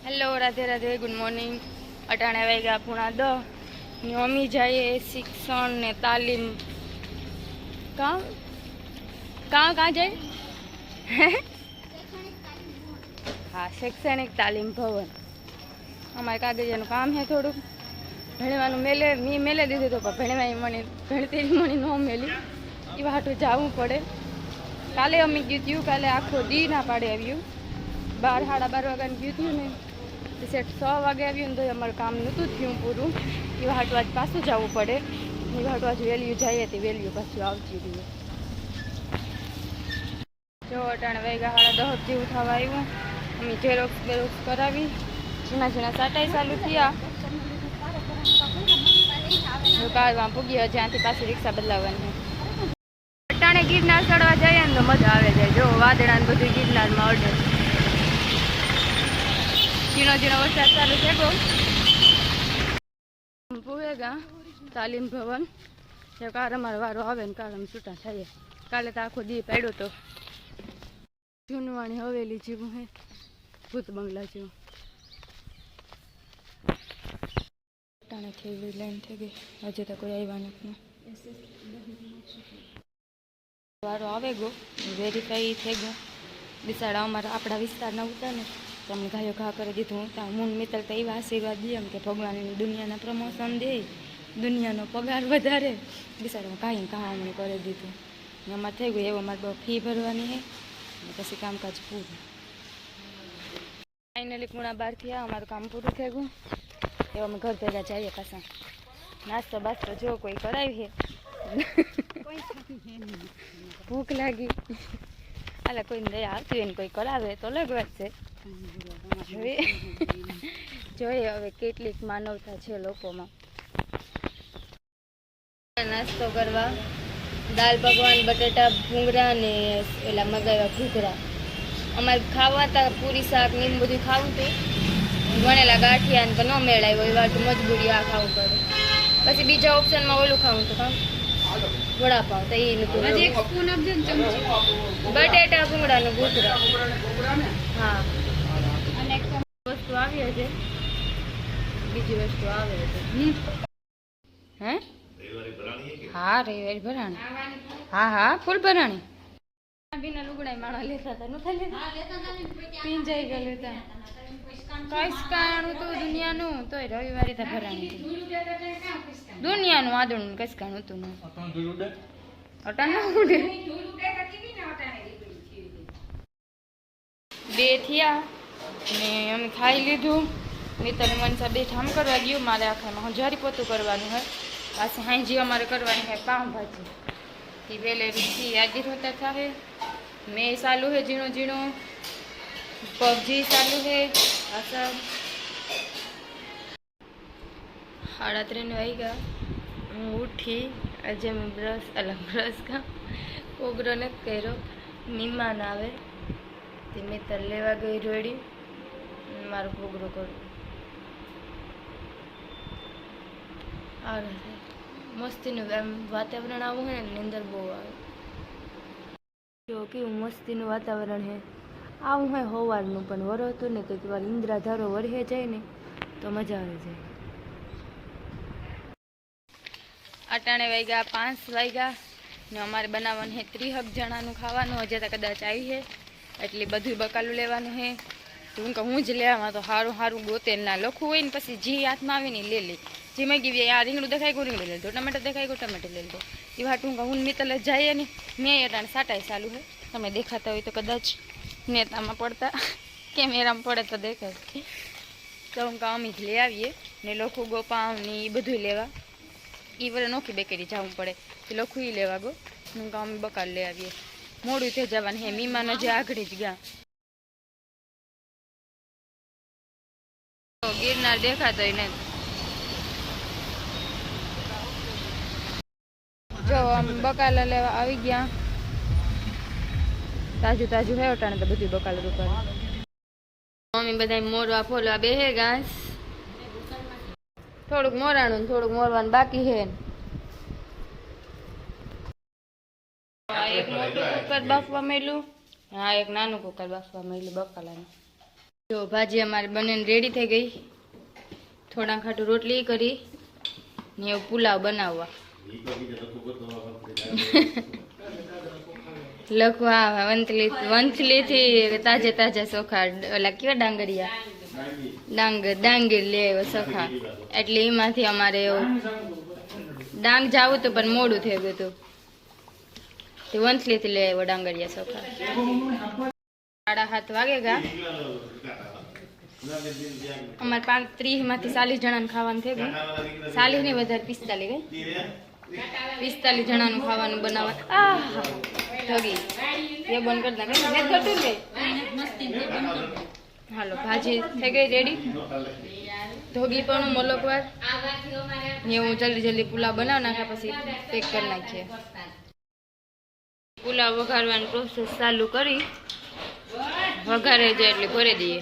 Hello Radhe Radhe good morning. अटाणे वाग्या पुणा 10 ने अमी जाइए शिक्षण ने तालीम कहाँ कहाँ कहाँ जाए हाँ शैक्षणिक तालीम भवन। अमारे कागजिया काम है थोड़ू भणवा मेले दीधुं तो भणवा मने भणती मने न मेली एवा हाटू जावू पड़े। काले अमी गयुं थयुं काले आखो दी ना पाड़े आव्युं 12 साढ़ा 12 वाग्यानुं गयुं थयुं ने सेट 6 वागे आव्युं तो अमारुं काम नहोतुं थयुं पूरुं एवा हाटू आज पाछुं जावुं पड़े। एवा हाटू आज वेल्यू जाइए तो वेल्यू पाछुं आवती रह्युं। जो अटाणे वाग्या 10:30 जेवुं थवा आव्युं। अमी झेरोक्स बेरोक्स करावी झीणा झीणा साटाई चालू थया। कालवां पुग्या ज्यांथी पाછી रिक्शा बदलावવાની अटाणे गिरनार चढ़वा जाइए ने तो मजा आवे जाए। जो वादळा ने बधुं गिरनारमां अडे झीणो झीणो वरसाद चालू थयो। पुगेगा तालीम भवन जो कार अमारो वारो आवे ने कार अमे छूटा थईए। काले तो आखो दी पड्यो तो जूनवाणी हवेली जेवुं है भूत बंगला जेवुं। अटाणे थी लाइन थी गई हजे तो कोई आव्या नथी। वारो आवे गो वेरीफाई थी गयो। बिसाड़ा अमारा आपड़ा विस्तारना उता ने तो अमे घायो घा करी दीधुं। मून मित्र तो एवा आशीर्वाद दिए कि भगवान दुनियाना प्रमोशन दे दुनियानो पगार वधारे। बिसाड़ा कहीं कहामणी करी दीधुं। अमारे थी गयुं एवं अमारे फी भरवानी है पछी कामकाज पूरुं। फाइनली पुणा 12 थया अमारुं काम पूरुं थई गयुं। एवं अमे घर भेगा जाइए पाछा नास्तो बास्तो जो कोई करावी है भूख लागी अला कोई दया आवती होय कोई करावे तो लगवाज छे। જોઈએ હવે કેટલીક માનવતા છે લોકોમાં। નાસ્તો કરવા દાલ પકવાન બટેટા ભૂંગળા ને એલા મગાવ્યા ઘૂઘરા। અમારે ખાવા તા પૂરી શાક ને બધું ખાવું હતું વણેલા ગાંઠિયા ને ન મેળાવ્યો એ વાત મજબૂરી આ ખાવું પડે। પછી બીજા ઓપ્શનમાં ઓલું ખાવું તો કામ વડાપાવ તો એ નતું। બટેટા ભૂંગળા ને ઘૂઘરા हाँ वस्तु આવી છે બીજી વસ્તુ આવે છે હે हाँ रविवार भराणी हाँ हाँ फूल भराणी बिना लुगड़ा माणा लेता था न लेता पिंजाई गया लेता कईस काणु तो दुनिया नु तो रविवार था भराणी दुनिया नु आदण कईस काणु तो न अटाण न उडे बे थिया ने अमे खाई लीधुं। मित्र मनसा बे ठाम करवा गयो मारे आखामां हजारी पोतुं करवानुं है। पाछी हांजी अमारे करवानी है पाव भाजी ई वेले रुचि यादी होता थाहे। मैं चालू है झीणो झीणो पबजी चालू है आ सब 3:30 वाग्या हूँ उठी। अजे मैं ब्रश का कोगरो ने कर्यो मेहमान आवे ते मित्र लेवा गई रोड़ी मारो कोगरो करो आ रहे मस्ती वातावरण आवू है निंदर बहुत आवे जो कि मस्ती वातावरण है आवू है होवारनु पण वरतो ने तो इंद्राधारो वरहे जाए ने तो मजा आवे जाए। अटाणे वाग्या 5 वाग्या ने अमारे बनाववानुं है 30 जणानुं खावानुं हजे तो कदाच आई है एटले बधुं बकालुं लेवानुं है। तो हूँ ज लेवा तो हारू हारू गोते ना लखुं होय ने पछी जी हाथ में आवे ने ले ले जी मैं कीधुं आ રીંગણું देखाय गो રીંગણું ले लो टमाटर देखाय गो टमाटर ले लो एवा हाटुं हूँ मित्र जाइए ने मैं अटाणे साटाई चालू है तमे देखाता होय तो कदाच नेतामां पड़ता कैमेरामां पड़े तो देखाय तो हूँ अमी ज ले आवीए ने लखुं गो पाव ने ई बधुं लेवा ई वरे नोखी बेकरी जावुं पड़े तो लखुं ई लेवा गो हूँ अमी बकाल ले आवीए मोडुं थई जवानुं है मीमान जे आगळ ज गया। गिरनार देखातो ही नहीं जो हम बकाला लेवा आवी गया ताजू ताजू है अटाणे तो बधुं बकाल रूपर मम्मी बधाय मोरवा फोलवा बेहे घास थोड़ुंक मोराणुं थोड़ुंक मोरवानुं बाकी है। एक मोटुं कुकर बाफवा मेल्युं हाँ एक नानुं कुकर बाफवा मेल्युं बकालानुं। જો ભાજી અમારી બનીને રેડી થઈ ગઈ. થોડા ખાટું રોટલી કરી ને એવું પુલાવ બનાવવા લખવા વંથલીથી તાજે તાજા ચોખા ઓલા કેવા ડાંગર લે ચોખા એટલે એમાંથી અમારે એવું ડાંગ જાવું હતું પણ મોડું થઈ ગયું હતું તે વંથલીથી લે આવ્યો ડાંગરિયા ચોખા. 7:30 વાગે ગા અમારે 30માંથી 40 જણાનું ખાવાનું થઈ ગયું. 40 નહીં વધારે 45 ગઈ. 45 જણાનું ખાવાનું બનાવવાનું. ઠગી એ બંધ કરી નાખે મેં ઘટું લે. હાલો ભાજી થઈ ગઈ રેડી. ધોગી પણ મોલકવાર ને હું જલ્દી પુલાવ બનાવી નાખ્યા પછી પેક કરી નાખીએ. પુલાવ વઘારવાની પ્રોસેસ ચાલુ કરી વઘારે જાય એટલે ભરી દઈએ.